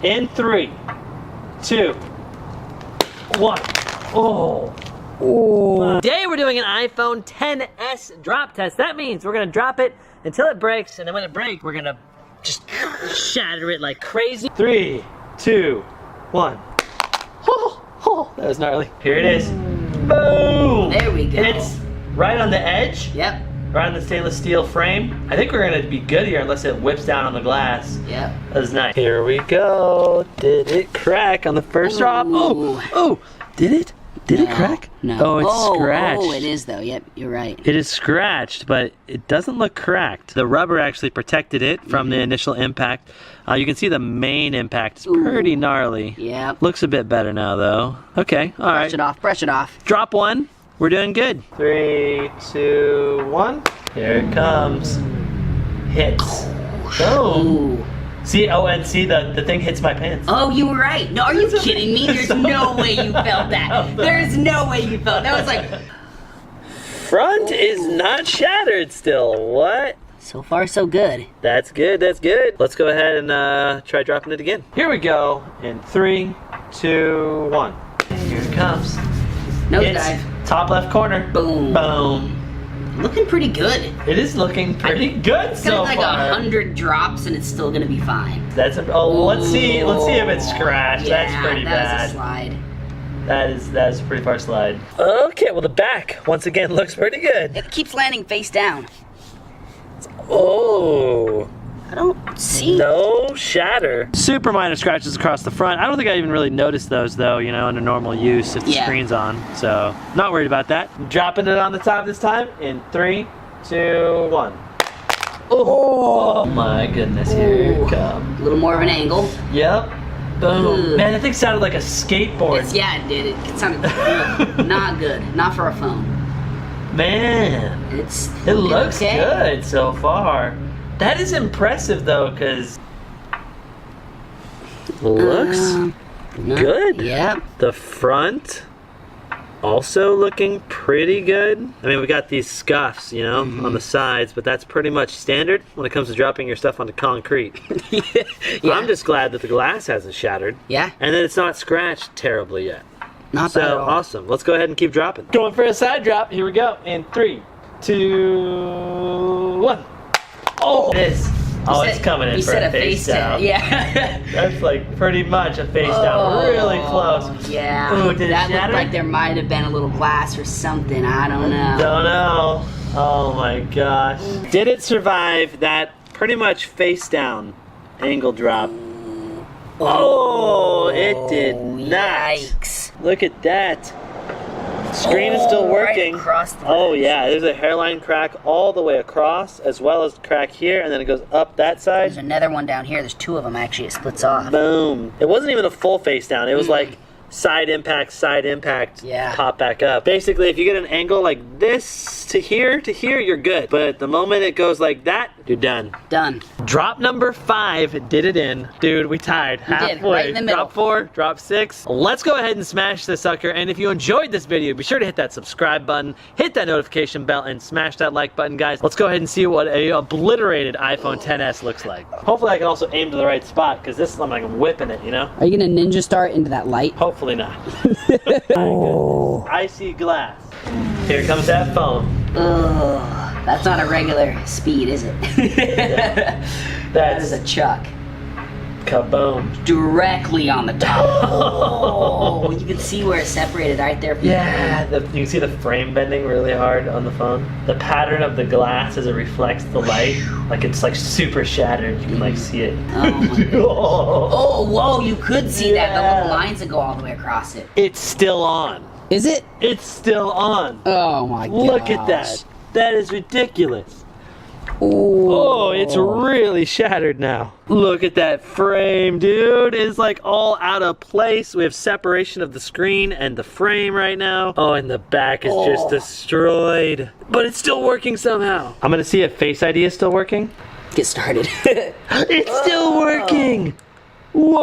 In 3, 2, 1. Oh. Ooh. Today we're doing an iPhone XS drop test. That means we're gonna drop it until it breaks, and then when it breaks, we're gonna just shatter it like crazy. 3, 2, 1. Oh, that was gnarly. Here it is. Boom! There we go. It's right on the edge. Yep. Right on the stainless steel frame. I think we're gonna be good here unless it whips down on the glass. Yep. That was nice. Here we go. Did it crack on the first drop? Oh, did it? Did it crack? No. Oh, it's scratched. Oh, it is though. Yep, you're right. It is scratched, but it doesn't look cracked. The rubber actually protected it from the initial impact. You can see the main impact is pretty gnarly. Yep. Looks a bit better now, though. Okay, all right. Brush it off, brush it off. Drop one. We're doing good. 3, 2, 1. Here it comes. Hits. Boom. See, and see, the thing hits my pants. Oh, you were right. No, are you kidding me? There's no way you felt that. There's no way you felt that. Was like... Front is not shattered still. What? So far, so good. That's good, that's good. Let's go ahead and try dropping it again. Here we go. In 3, 2, 1. Here it comes. Nosedive. Top left corner. Boom. Boom. Looking pretty good. It is looking pretty good so far. It's like 100 drops and it's still gonna be fine. That's let's see if it's scratched. Yeah, that's pretty bad. That's a slide. That is a pretty far slide. Okay, well the back once again looks pretty good. It keeps landing face down. Oh. I don't see. No shatter. Super minor scratches across the front. I don't think I even really noticed those though, you know, under normal use if the screen's on. So, not worried about that. Dropping it on the top this time in 3, 2, 1. Oh my goodness, here it comes. A little more of an angle. Yep. Boom. Man, that thing sounded like a skateboard. Yeah, it did. It sounded not good. Not for a phone. Man. It looks good so far. That is impressive though, because looks good. Yep. The front also looking pretty good. I mean, we got these scuffs, you know, on the sides, but that's pretty much standard when it comes to dropping your stuff onto concrete. Yeah. I'm just glad that the glass hasn't shattered. Yeah. And that it's not scratched terribly yet. Not bad at all. Awesome. Let's go ahead and keep dropping. Going for a side drop. Here we go. In 3, 2, 1. Oh, it's coming in for a face down. Yeah. That's like pretty much a face down. Really close. Yeah. Ooh, did that it shatter? Looked like there might have been a little glass or something. I don't know. Don't know. Oh my gosh. Did it survive that pretty much face down angle drop? Oh, it did not. Yikes. Look at that. Screen is still working. Right across the oh yeah, there's a hairline crack all the way across, as well as crack here, and then it goes up that side. There's another one down here. There's 2 of them actually. It splits off. Boom. It wasn't even a full face down. It was like side impact, pop back up. Basically, if you get an angle like this to here, you're good. But the moment it goes like that, you're done. Done. Drop number 5 did it in. Dude, we tied halfway. Did, right in the middle. Drop 4, drop 6. Let's go ahead and smash this sucker. And if you enjoyed this video, be sure to hit that subscribe button, hit that notification bell, and smash that like button, guys. Let's go ahead and see what a obliterated iPhone XS looks like. Hopefully I can also aim to the right spot, because this is like I'm whipping it, you know? Are you gonna ninja start into that light? Hopefully not. Oh. Icy glass. Here comes that phone. Ugh, that's not a regular speed, is it? That is a chuck. Kaboom. Directly on the top. Oh, you can see where it separated right there. Yeah, you can see the frame bending really hard on the phone. The pattern of the glass as it reflects the light, like it's like super shattered. You can like see it. Oh, my oh, whoa, you could see that. The little lines that go all the way across it. It's still on. Is it? It's still on. Oh my god. Look at that. That is ridiculous. Ooh. Oh, it's really shattered now. Look at that frame, dude. It's like all out of place. We have separation of the screen and the frame right now. Oh, and the back is just destroyed. But it's still working somehow. I'm gonna see if Face ID is still working. Get started. It's still working. What?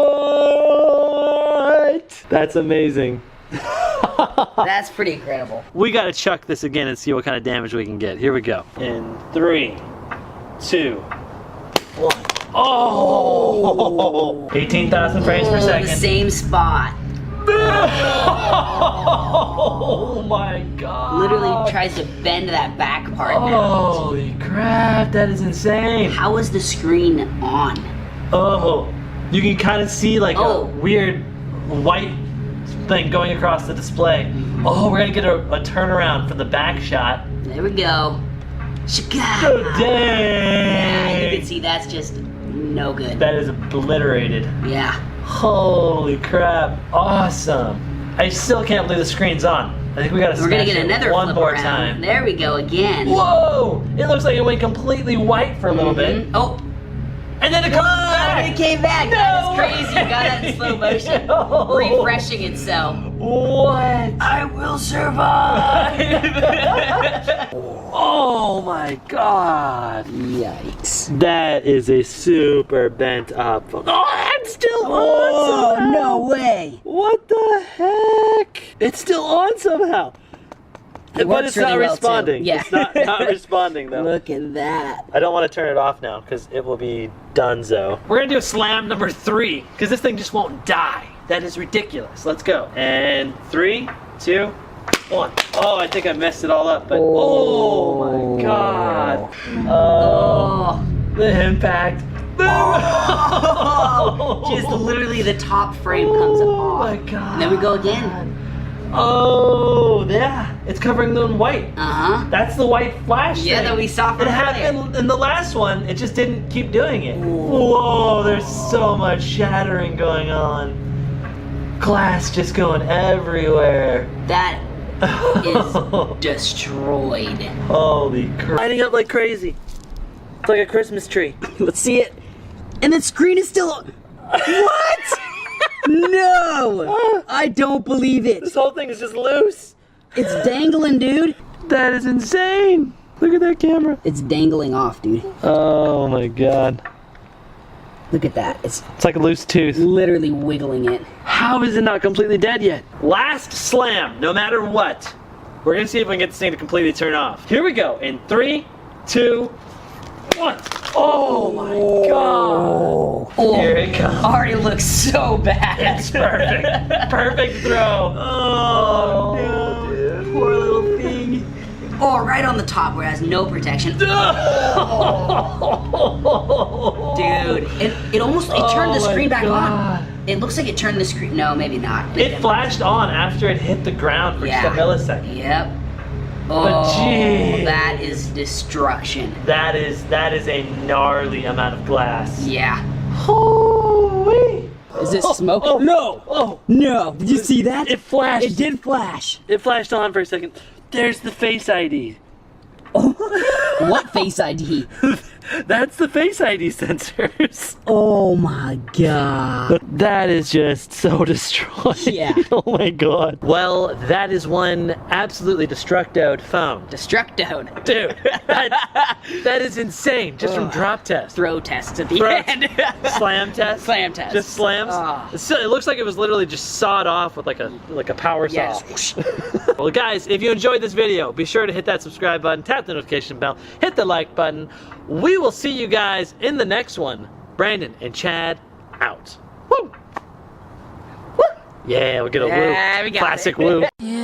That's amazing. That's pretty incredible. We gotta chuck this again and see what kind of damage we can get. Here we go. In 3, 2, 1. Oh! 18,000 frames per second. The same spot. Oh my god. Literally tries to bend that back part now. Holy crap, that is insane. How is the screen on? Oh, you can kind of see like Oh. a weird white thing going across the display. Oh, we're gonna get a turnaround for the back shot. There we go. Oh, dang. Yeah, you can see that's just no good. That is obliterated. Yeah. Holy crap, awesome. I still can't believe the screen's on. I think we gotta We're gonna smash get it another one flip more around. time. There we go again. Whoa! It looks like it went completely white for a little bit. Oh, And then it comes back! it came back. No That's way. crazy. Got that in slow motion. No. Refreshing itself. What? I will survive. Oh my god. Yikes. That is a super bent up phone. Oh, I'm still on Oh, somehow. no way. What the heck? It's still on somehow. But works it's really not well, too. responding. Yeah. It's not responding though. Look at that. I don't want to turn it off now because it will be donezo. We're gonna do a slam number 3 because this thing just won't die. That is ridiculous. Let's go. And 3, 2, 1. Oh, I think I messed it all up, but oh my god. Oh, the impact. Just literally the top frame comes off. Oh my god. And then we go again. Oh, yeah. It's covering them in white. Uh-huh. That's the white flash Yeah, thing. that we saw from It happened in the last one. It just didn't keep doing it. Whoa, there's so much shattering going on. Glass just going everywhere. That is destroyed. Holy crap. Lighting up like crazy. It's like a Christmas tree. Let's see it. And the screen is still on. What? No! I don't believe it. This whole thing is just loose. It's dangling, dude. That is insane. Look at that camera. It's dangling off, dude. Oh my god. Look at that. It's It's like a loose tooth. literally wiggling it. How is it not completely dead yet? Last slam, no matter what. We're gonna see if we can get this thing to completely turn off. Here we go, in 3, 2, 1. Oh my god. Here it comes. Already looks so bad. It's perfect. Perfect throw. Oh no, dude. Poor little thing. Oh, right on the top where it has no protection. Dude, it almost turned the screen back on. It looks like it turned the screen. No, maybe not. It flashed on after it hit the ground for just a millisecond. Yep. But Oh, gee. that is destruction. That is a gnarly amount of glass. Yeah. Holy! Is this smoke? Oh, no! Oh, No! Did you see that? it flashed. It did flash. It flashed on for a second. There's the Face ID. What Face ID? That's the Face ID sensors. Oh my god. That is just so destroyed. Yeah. Oh my god. Well, that is one absolutely destructoed phone. Destructoed. Dude, that is insane. Just from drop test. Throw tests at the Throw- end. Slam test? Slam test. Just slams? Ah. It looks like it was literally just sawed off with like a power saw. Yes. Well guys, if you enjoyed this video, be sure to hit that subscribe button, tap the notification bell, hit the like button. We will see you guys in the next one. Brandon and Chad out. Woo! Woo! Yeah, we'll get a Yeah, woo. we got Classic it. woo. You